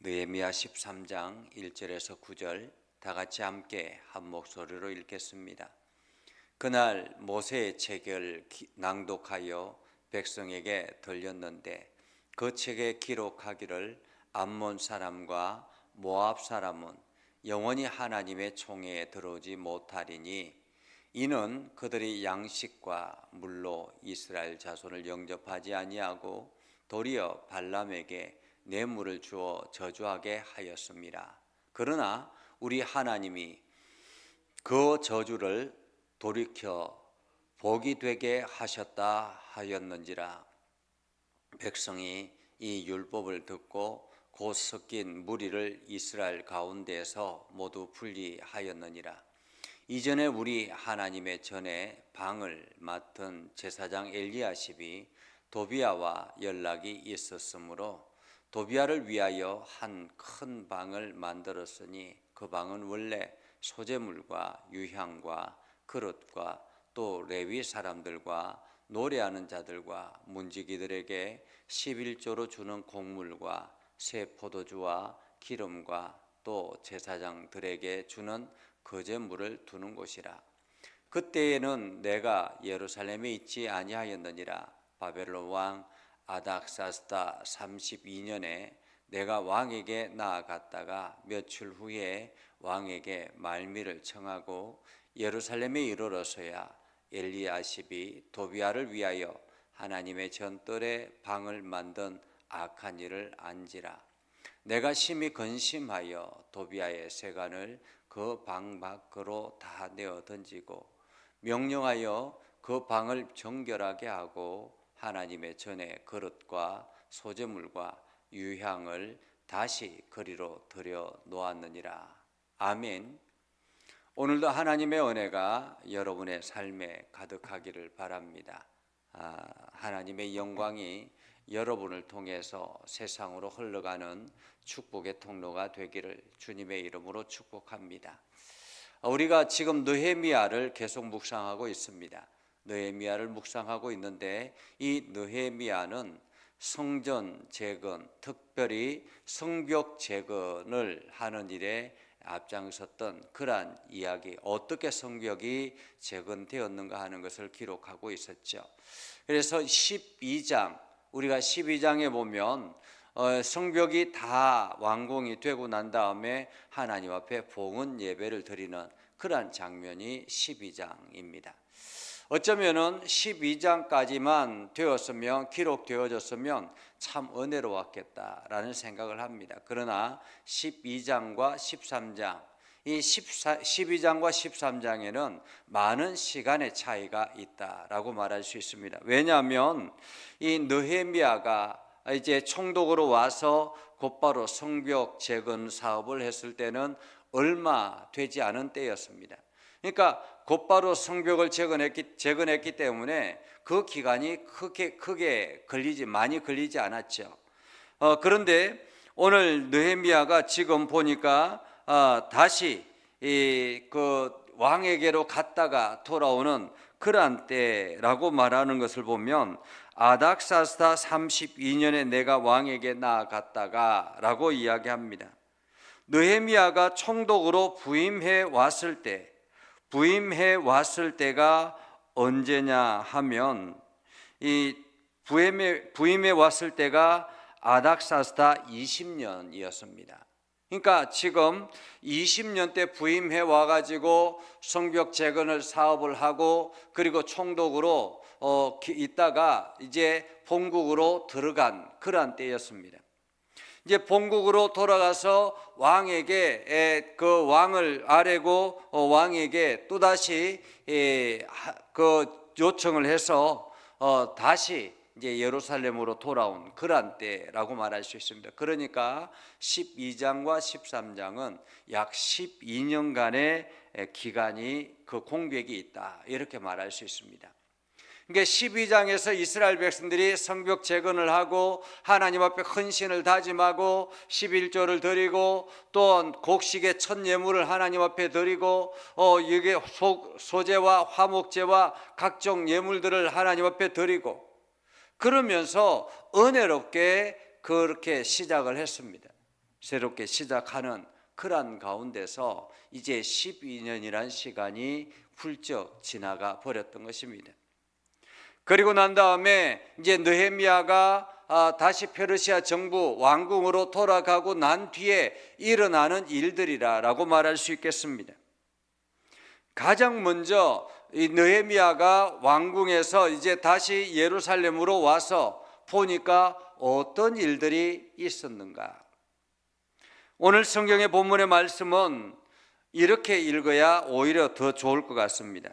느헤미야 13장 1절에서 9절 다 같이 함께 한 목소리로 읽겠습니다. 그날 모세의 책을 낭독하여 백성에게 들렸는데 그 책에 기록하기를 암몬 사람과 모압 사람은 영원히 하나님의 총회에 들어오지 못하리니 이는 그들이 양식과 물로 이스라엘 자손을 영접하지 아니하고 도리어 발람에게 뇌물을 주어 저주하게 하였습니다. 그러나 우리 하나님이 그 저주를 돌이켜 복이 되게 하셨다 하였는지라. 백성이 이 율법을 듣고 곧 섞인 무리를 이스라엘 가운데에서 모두 분리하였느니라. 이전에 우리 하나님의 전에 방을 맡은 제사장 엘리야십이 도비아와 연락이 있었으므로 도비아를 위하여 한 큰 방을 만들었으니 그 방은 원래 소재물과 유향과 그릇과 또 레위 사람들과 노래하는 자들과 문지기들에게 11조로 주는 곡물과 새 포도주와 기름과 또 제사장들에게 주는 거제물을 두는 곳이라. 그때에는 내가 예루살렘에 있지 아니하였느니라. 바벨론 왕 아닥사스다 32년에 내가 왕에게 나아갔다가 며칠 후에 왕에게 말미를 청하고 예루살렘에 이르러서야 엘리야십이 도비아를 위하여 하나님의 전뜰에 방을 만든 악한 일을 안지라. 내가 심히 근심하여 도비아의 세간을 그 방 밖으로 다 내어 던지고 명령하여 그 방을 정결하게 하고 하나님의 전에 그릇과 소재물과 유향을 다시 거리로 들여 놓았느니라. 아멘. 오늘도 하나님의 은혜가 여러분의 삶에 가득하기를 바랍니다. 하나님의 영광이 여러분을 통해서 세상으로 흘러가는 축복의 통로가 되기를 주님의 이름으로 축복합니다. 우리가 지금 느헤미야를 계속 묵상하고 있습니다. 느헤미야를 묵상하고 있는데 이 느헤미야는 성전 재건, 특별히 성벽 재건을 하는 일에 앞장섰던 그러한 이야기, 어떻게 성벽이 재건되었는가 하는 것을 기록하고 있었죠. 그래서 12장, 우리가 12장에 보면 성벽이 다 완공이 되고 난 다음에 하나님 앞에 봉헌 예배를 드리는 그러한 장면이 12장입니다. 어쩌면은 12장까지만 되었으면, 기록되어졌으면 참 은혜로웠겠다라는 생각을 합니다. 그러나 12장과 13장, 이 12장과 13장에는 많은 시간의 차이가 있다라고 말할 수 있습니다. 왜냐하면 이 느헤미야가 이제 총독으로 와서 곧바로 성벽 재건 사업을 했을 때는 얼마 되지 않은 때였습니다. 그러니까 곧바로 성벽을 재건했기 때문에 그 기간이 크게 많이 걸리지 않았죠. 그런데 오늘 느헤미야가 지금 보니까 다시 그 왕에게로 갔다가 돌아오는 그러한 때라고 말하는 것을 보면 아닥사스다 32년에 내가 왕에게 나아갔다가 라고 이야기합니다. 느헤미야가 총독으로 부임해 왔을 때가 언제냐 하면 이 부임해 왔을 때가 아닥사스다 20년이었습니다. 그러니까 지금 20년 때 부임해 와가지고 성벽 재건을 사업을 하고 그리고 총독으로 있다가 이제 본국으로 들어간 그러한 때였습니다. 이제 본국으로 돌아가서 왕에게 그 왕을 아뢰고 왕에게 또다시 그 요청을 해서 다시 이제 예루살렘으로 돌아온 그러한 때라고 말할 수 있습니다. 그러니까 12장과 13장은 약 12년간의 기간이 그 공백이 있다 이렇게 말할 수 있습니다. 그러니까 12장에서 이스라엘 백성들이 성벽 재건을 하고 하나님 앞에 헌신을 다짐하고 11조를 드리고 또 곡식의 첫 예물을 하나님 앞에 드리고 이게 소제와 화목제와 각종 예물들을 하나님 앞에 드리고 그러면서 은혜롭게 그렇게 시작을 했습니다. 새롭게 시작하는 그러한 가운데서 이제 12년이란 시간이 훌쩍 지나가 버렸던 것입니다. 그리고 난 다음에 이제 느헤미야가 다시 페르시아 정부 왕궁으로 돌아가고 난 뒤에 일어나는 일들이라고 말할 수 있겠습니다. 가장 먼저 이 느헤미야가 왕궁에서 이제 다시 예루살렘으로 와서 보니까 어떤 일들이 있었는가? 오늘 성경의 본문의 말씀은 이렇게 읽어야 오히려 더 좋을 것 같습니다.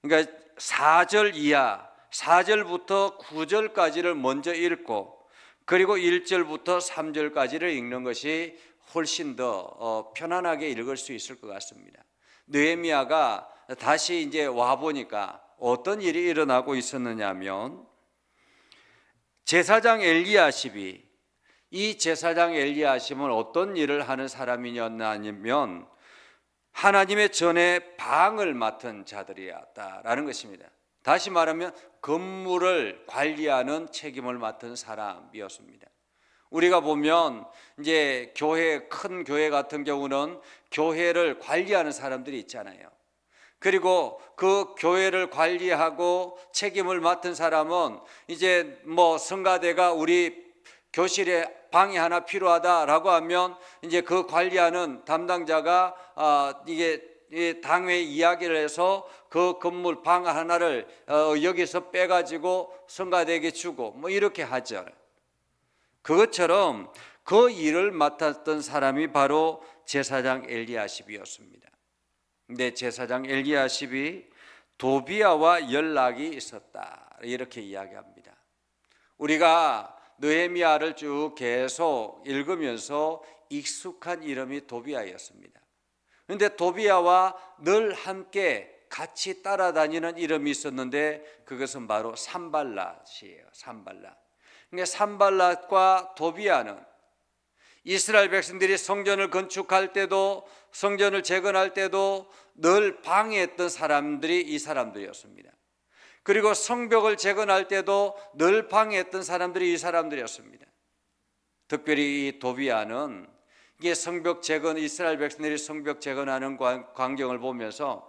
그러니까 4절 이하, 4절부터 9절까지를 먼저 읽고 그리고 1절부터 3절까지를 읽는 것이 훨씬 더 편안하게 읽을 수 있을 것 같습니다. 느헤미야가 다시 이제 와 보니까 어떤 일이 일어나고 있었느냐 하면, 제사장 엘리야십이, 이 제사장 엘리야십은 어떤 일을 하는 사람이었냐면 하나님의 전에 방을 맡은 자들이었다라는 것입니다. 다시 말하면 건물을 관리하는 책임을 맡은 사람이었습니다. 우리가 보면 이제 큰 교회 같은 경우는 교회를 관리하는 사람들이 있잖아요. 그리고 그 교회를 관리하고 책임을 맡은 사람은 이제 성가대가 우리 교실에 방이 하나 필요하다라고 하면 이제 그 관리하는 담당자가 이게 당회 이야기를 해서 그 건물 방 하나를 여기서 빼가지고 성가대에게 주고 이렇게 하죠. 그것처럼 그 일을 맡았던 사람이 바로 제사장 엘리야십이었습니다. 근데 제사장 엘리야십이 도비야와 연락이 있었다, 이렇게 이야기합니다. 우리가 느헤미야를 쭉 계속 읽으면서 익숙한 이름이 도비야였습니다. 그런데 도비야와 늘 함께 같이 따라다니는 이름이 있었는데 그것은 바로 산발랏이에요. 산발랏. 그러니까 산발랏과 도비야는 이스라엘 백성들이 성전을 건축할 때도 성전을 재건할 때도 늘 방해했던 사람들이 이 사람들이었습니다. 그리고 성벽을 재건할 때도 늘 방해했던 사람들이 이 사람들이었습니다. 특별히 이 도비야는 이게 성벽 재건, 이스라엘 백성들이 성벽 재건하는 광경을 보면서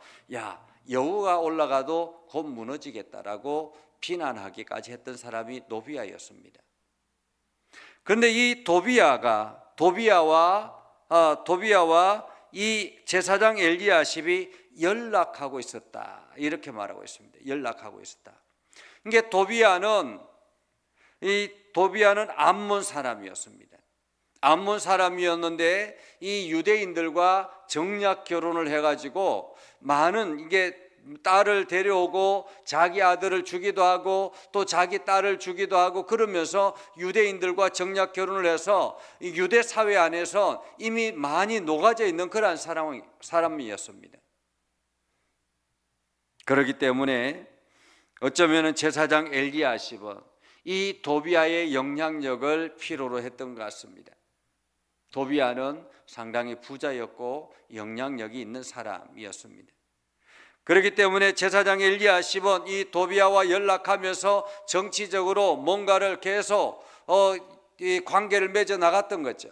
여호가 올라가도 곧 무너지겠다라고 비난하기까지 했던 사람이 도비야였습니다. 그런데 이 도비야와 이 제사장 엘리야십이 연락하고 있었다, 이렇게 말하고 있습니다. 연락하고 있었다. 이게 도비야는 암몬 사람이었습니다. 암몬 사람이었는데 이 유대인들과 정략 결혼을 해가지고 많은 이게 딸을 데려오고 자기 아들을 주기도 하고 또 자기 딸을 주기도 하고 그러면서 유대인들과 정략 결혼을 해서 유대 사회 안에서 이미 많이 녹아져 있는 그러한 사람이었습니다. 그렇기 때문에 어쩌면 제사장 엘리야십은 이 도비야의 영향력을 필요로 했던 것 같습니다. 도비야는 상당히 부자였고 영향력이 있는 사람이었습니다. 그렇기 때문에 제사장 엘리야십은 이 도비야와 연락하면서 정치적으로 뭔가를 계속 이 관계를 맺어 나갔던 거죠.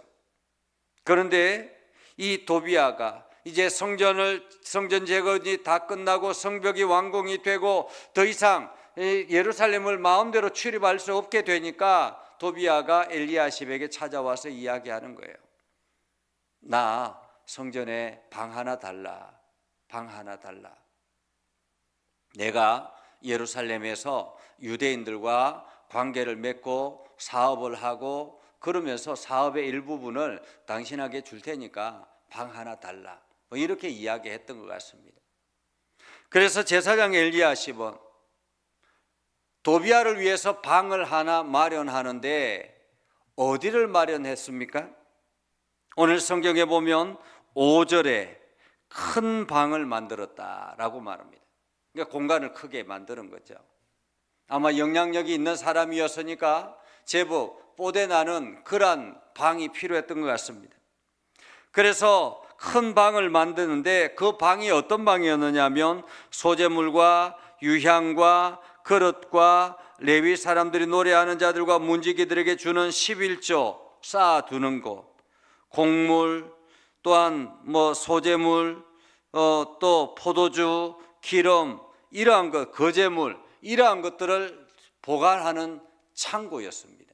그런데 이 도비야가 이제 성전 재건이 다 끝나고 성벽이 완공이 되고 더 이상 예루살렘을 마음대로 출입할 수 없게 되니까 도비야가 엘리야십에게 찾아와서 이야기하는 거예요. 나 성전에 방 하나 달라. 방 하나 달라. 내가 예루살렘에서 유대인들과 관계를 맺고 사업을 하고 그러면서 사업의 일부분을 당신에게 줄 테니까 방 하나 달라. 이렇게 이야기했던 것 같습니다. 그래서 제사장 엘리야십은 도비야를 위해서 방을 하나 마련하는데 어디를 마련했습니까? 오늘 성경에 보면 5절에 큰 방을 만들었다라고 말합니다. 그러니까 공간을 크게 만드는 거죠. 아마 영향력이 있는 사람이었으니까 제법 뽀대나는 그러한 방이 필요했던 것 같습니다. 그래서 큰 방을 만드는데 그 방이 어떤 방이었느냐 하면 소재물과 유향과 그릇과 레위 사람들이 노래하는 자들과 문지기들에게 주는 11조 쌓아두는 것, 곡물, 또한 소재물, 또 포도주, 기름, 이러한 것, 거제물, 이러한 것들을 보관하는 창고였습니다.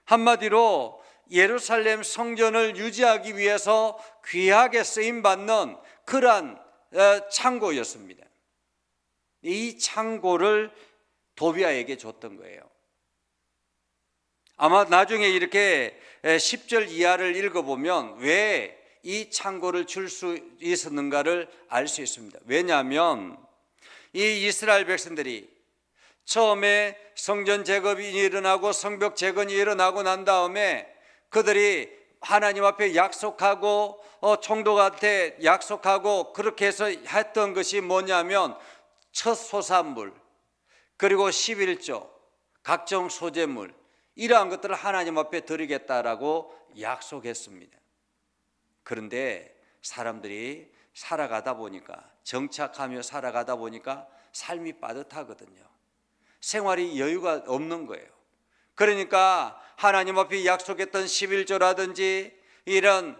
한마디로 예루살렘 성전을 유지하기 위해서 귀하게 쓰임받는 그러한 창고였습니다. 이 창고를 도비아에게 줬던 거예요. 아마 나중에 이렇게 10절 이하를 읽어보면 왜 이 창고를 줄 수 있었는가를 알 수 있습니다. 왜냐하면 이 이스라엘 백성들이 처음에 성전 재건이 일어나고 성벽 재건이 일어나고 난 다음에 그들이 하나님 앞에 약속하고 총독한테 약속하고 그렇게 해서 했던 것이 뭐냐면 첫 소산물 그리고 11조 각종 소재물 이러한 것들을 하나님 앞에 드리겠다라고 약속했습니다. 그런데 사람들이 살아가다 보니까 정착하며 살아가다 보니까 삶이 빠듯하거든요. 생활이 여유가 없는 거예요. 그러니까 하나님 앞에 약속했던 11조라든지 이런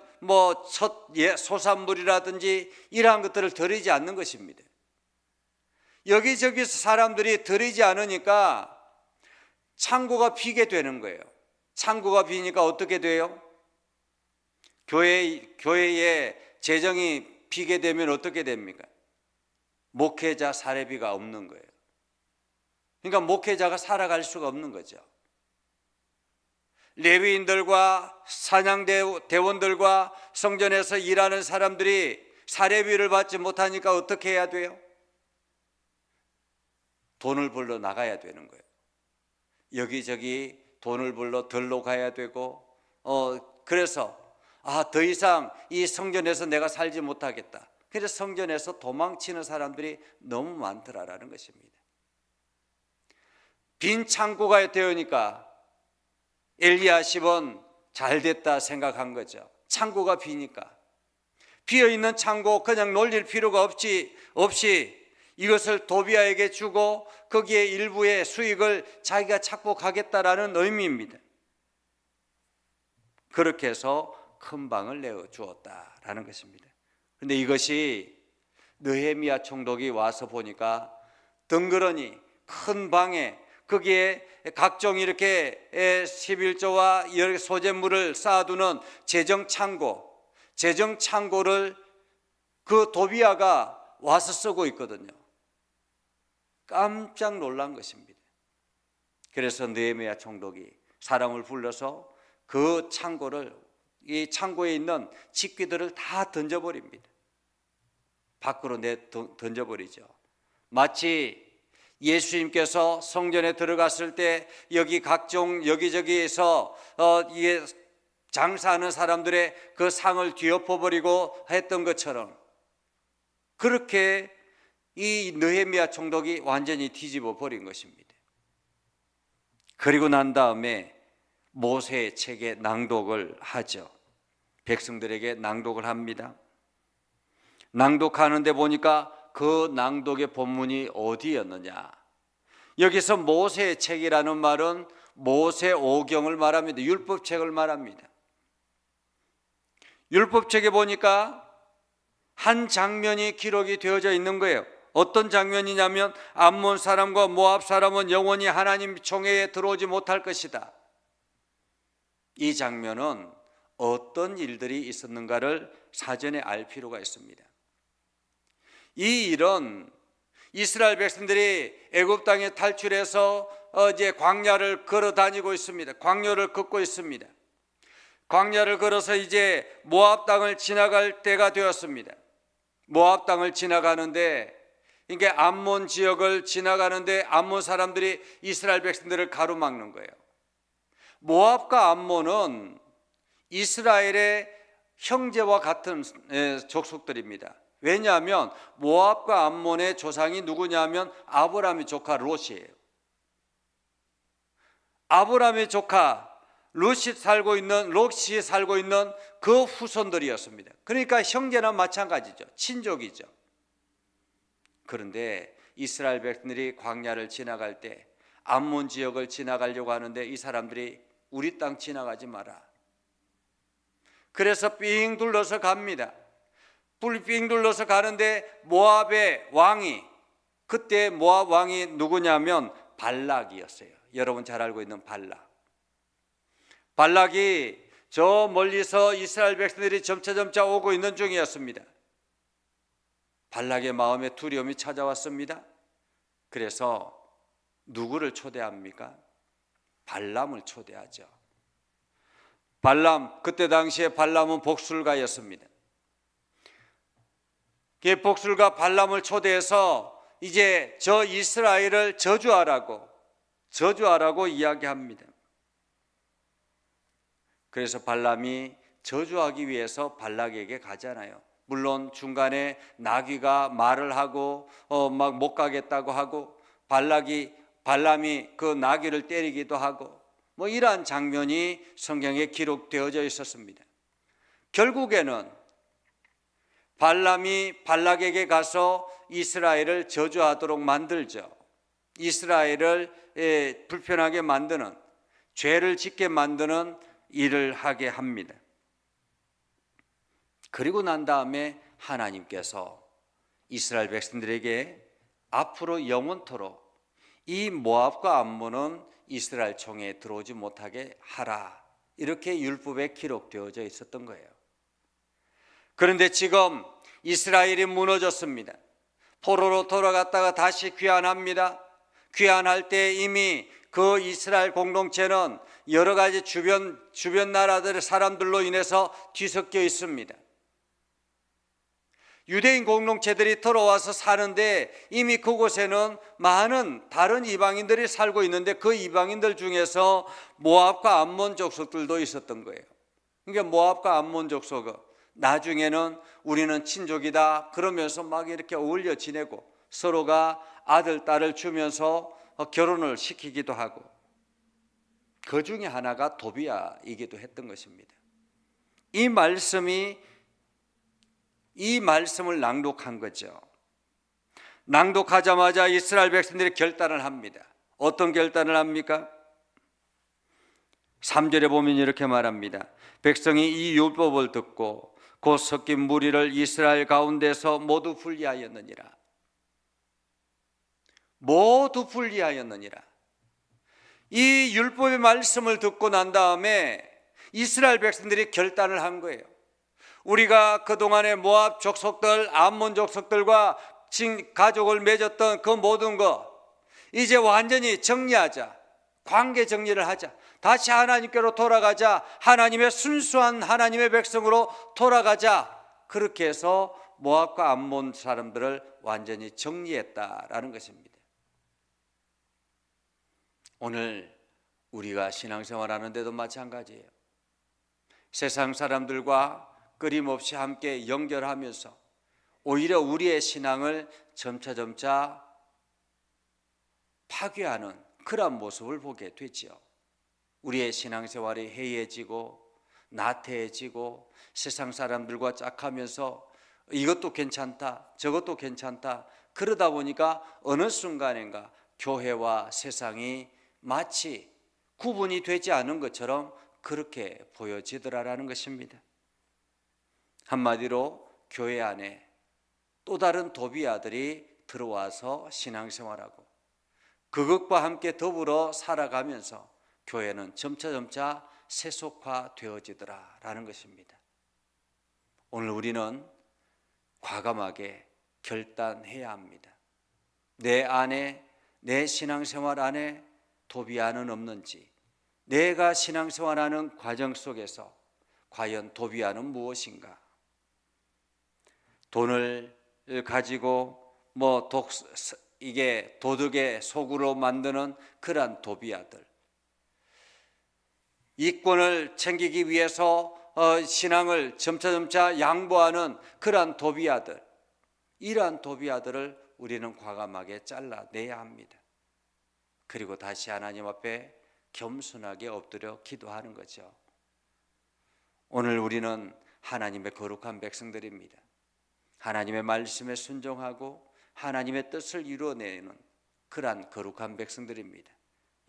첫 소산물이라든지 이러한 것들을 드리지 않는 것입니다. 여기저기서 사람들이 드리지 않으니까 창고가 비게 되는 거예요. 창고가 비니까 어떻게 돼요? 교회에 재정이 비게 되면 어떻게 됩니까? 목회자 사례비가 없는 거예요. 그러니까 목회자가 살아갈 수가 없는 거죠. 레위인들과 사냥대원들과 성전에서 일하는 사람들이 사례비를 받지 못하니까 어떻게 해야 돼요? 돈을 벌러 나가야 되는 거예요. 여기저기 돈을 벌러 들러 가야 되고 그래서 더 이상 이 성전에서 내가 살지 못하겠다. 그래서 성전에서 도망치는 사람들이 너무 많더라라는 것입니다. 빈 창고가 되으니까 엘리야십은 잘 됐다 생각한 거죠. 창고가 비니까. 비어있는 창고 그냥 놀릴 필요가 없이 이것을 도비아에게 주고 거기에 일부의 수익을 자기가 착복하겠다라는 의미입니다. 그렇게 해서 큰 방을 내어 주었다라는 것입니다. 그런데 이것이 느헤미야 총독이 와서 보니까 덩그러니 큰 방에 거기에 각종 이렇게 11조와 여러 소재물을 쌓아두는 재정창고를 그 도비아가 와서 쓰고 있거든요. 깜짝 놀란 것입니다. 그래서 느헤미야 총독이 사람을 불러서 그 이 창고에 있는 직귀들을 다 던져버립니다. 밖으로 던져버리죠. 마치 예수님께서 성전에 들어갔을 때 여기 각종 여기저기에서 이게 장사하는 사람들의 그 상을 뒤엎어버리고 했던 것처럼 그렇게 이 느헤미야 총독이 완전히 뒤집어 버린 것입니다. 그리고 난 다음에 모세의 책에 낭독을 하죠. 백성들에게 낭독을 합니다. 낭독하는데 보니까 그 낭독의 본문이 어디였느냐? 여기서 모세의 책이라는 말은 모세오경을 말합니다. 율법책을 말합니다. 율법책에 보니까 한 장면이 기록이 되어져 있는 거예요. 어떤 장면이냐면 암몬 사람과 모압 사람은 영원히 하나님 총회에 들어오지 못할 것이다. 이 장면은 어떤 일들이 있었는가를 사전에 알 필요가 있습니다. 이 일은 이스라엘 백성들이 애굽 땅에 탈출해서 이제 광야를 걸어 다니고 있습니다. 광야를 걷고 있습니다. 광야를 걸어서 이제 모압 땅을 지나갈 때가 되었습니다. 모압 땅을 지나가는데 이게 암몬 지역을 지나가는데 암몬 사람들이 이스라엘 백성들을 가로막는 거예요. 모압과 암몬은 이스라엘의 형제와 같은 족속들입니다. 왜냐하면 모압과 암몬의 조상이 누구냐면 아브라함의 조카 롯이에요. 아브라함의 조카 롯이 살고 있는 그 후손들이었습니다. 그러니까 형제나 마찬가지죠. 친족이죠. 그런데 이스라엘 백성들이 광야를 지나갈 때 암몬 지역을 지나가려고 하는데 이 사람들이 우리 땅 지나가지 마라. 그래서 삥 둘러서 갑니다. 삥 둘러서 가는데 모압의 왕이, 그때 모압 왕이 누구냐면 발락이었어요. 여러분 잘 알고 있는 발락. 발락이 저 멀리서 이스라엘 백성들이 점차 오고 있는 중이었습니다. 발락의 마음에 두려움이 찾아왔습니다. 그래서 누구를 초대합니까? 발람을 초대하죠. 발람, 그때 당시에 발람은 복술가였습니다. 그 복술가 발람을 초대해서 이제 저 이스라엘을 저주하라고 이야기합니다. 그래서 발람이 저주하기 위해서 발락에게 가잖아요. 물론 중간에 나귀가 말을 하고 막 못 가겠다고 하고 발람이 그 나귀를 때리기도 하고 뭐 이러한 장면이 성경에 기록되어져 있었습니다. 결국에는 발람이 발락에게 가서 이스라엘을 저주하도록 만들죠. 이스라엘을 불편하게 만드는, 죄를 짓게 만드는 일을 하게 합니다. 그리고 난 다음에 하나님께서 이스라엘 백성들에게 앞으로 영원토록 이 모압과 암몬은 이스라엘 총회에 들어오지 못하게 하라, 이렇게 율법에 기록되어져 있었던 거예요. 그런데 지금 이스라엘이 무너졌습니다. 포로로 돌아갔다가 다시 귀환합니다. 귀환할 때 이미 그 이스라엘 공동체는 여러 가지 주변 나라들의 사람들로 인해서 뒤섞여 있습니다. 유대인 공동체들이 들어와서 사는데 이미 그곳에는 많은 다른 이방인들이 살고 있는데 그 이방인들 중에서 모압과 암몬 족속들도 있었던 거예요. 그러니까 모압과 암몬 족속은 나중에는 우리는 친족이다 그러면서 막 이렇게 어울려 지내고 서로가 아들, 딸을 주면서 결혼을 시키기도 하고, 그 중에 하나가 도비아이기도 했던 것입니다. 이 말씀을 낭독한 거죠. 낭독하자마자 이스라엘 백성들이 결단을 합니다. 어떤 결단을 합니까? 3절에 보면 이렇게 말합니다. 백성이 이 율법을 듣고 곧 섞인 무리를 이스라엘 가운데서 모두 분리하였느니라. 모두 분리하였느니라. 이 율법의 말씀을 듣고 난 다음에 이스라엘 백성들이 결단을 한 거예요. 우리가 그동안에 모압 족속들, 암몬 족속들과 가족을 맺었던 그 모든 것 이제 완전히 정리하자. 관계 정리를 하자. 다시 하나님께로 돌아가자. 하나님의 순수한 하나님의 백성으로 돌아가자. 그렇게 해서 모압과 암몬 사람들을 완전히 정리했다라는 것입니다. 오늘 우리가 신앙생활하는 데도 마찬가지예요. 세상 사람들과 끊임없이 함께 연결하면서 오히려 우리의 신앙을 점차 파괴하는 그런 모습을 보게 되죠. 우리의 신앙생활이 해이해지고 나태해지고 세상 사람들과 짝하면서 이것도 괜찮다 저것도 괜찮다 그러다 보니까 어느 순간인가 교회와 세상이 마치 구분이 되지 않은 것처럼 그렇게 보여지더라라는 것입니다. 한마디로 교회 안에 또 다른 도비아들이 들어와서 신앙생활하고 그것과 함께 더불어 살아가면서 교회는 점차 세속화되어지더라라는 것입니다. 오늘 우리는 과감하게 결단해야 합니다. 내 안에, 내 신앙생활 안에 도비아는 없는지, 내가 신앙생활하는 과정 속에서 과연 도비아는 무엇인가? 돈을 가지고 이게 도덕의 속으로 만드는 그러한 도비아들, 이권을 챙기기 위해서 신앙을 점차 양보하는 그러한 도비아들, 이러한 도비아들을 우리는 과감하게 잘라내야 합니다. 그리고 다시 하나님 앞에 겸손하게 엎드려 기도하는 거죠. 오늘 우리는 하나님의 거룩한 백성들입니다. 하나님의 말씀에 순종하고 하나님의 뜻을 이루어내는 그러한 거룩한 백성들입니다.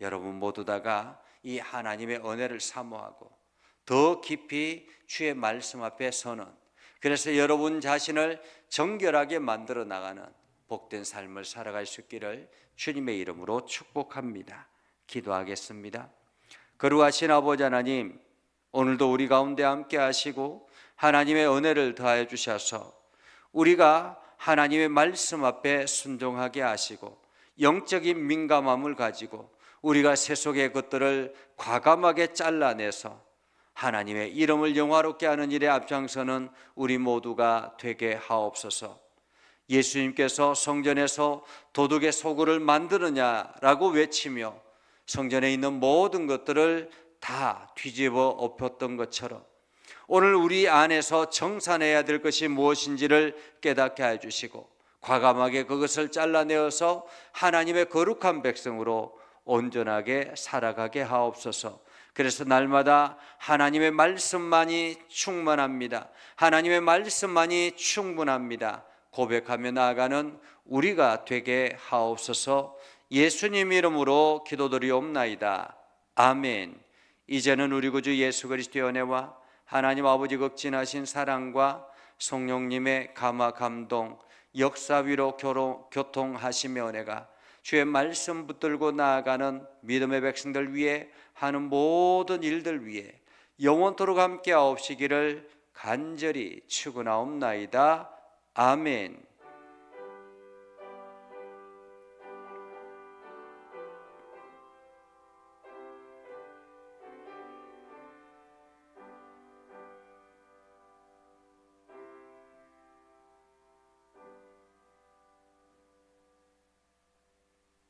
여러분 모두 다가 이 하나님의 은혜를 사모하고 더 깊이 주의 말씀 앞에 서는, 그래서 여러분 자신을 정결하게 만들어 나가는 복된 삶을 살아갈 수 있기를 주님의 이름으로 축복합니다. 기도하겠습니다. 거룩하신 아버지 하나님, 오늘도 우리 가운데 함께 하시고 하나님의 은혜를 더하여 주셔서 우리가 하나님의 말씀 앞에 순종하게 하시고 영적인 민감함을 가지고 우리가 세속의 것들을 과감하게 잘라내서 하나님의 이름을 영화롭게 하는 일에 앞장서는 우리 모두가 되게 하옵소서. 예수님께서 성전에서 도둑의 소굴을 만드느냐라고 외치며 성전에 있는 모든 것들을 다 뒤집어 엎었던 것처럼 오늘 우리 안에서 정산해야 될 것이 무엇인지를 깨닫게 해주시고 과감하게 그것을 잘라내어서 하나님의 거룩한 백성으로 온전하게 살아가게 하옵소서. 그래서 날마다 하나님의 말씀만이 충만합니다. 하나님의 말씀만이 충분합니다. 고백하며 나아가는 우리가 되게 하옵소서. 예수님 이름으로 기도드리옵나이다. 아멘. 이제는 우리 구주 예수 그리스도의 은혜와 하나님 아버지 극진하신 사랑과 성령님의 감화 감동 역사 위로 교통하시며 은혜가 주의 말씀 붙들고 나아가는 믿음의 백성들 위해 하는 모든 일들 위해 영원토록 함께 하옵시기를 간절히 축원하옵나이다. 아멘.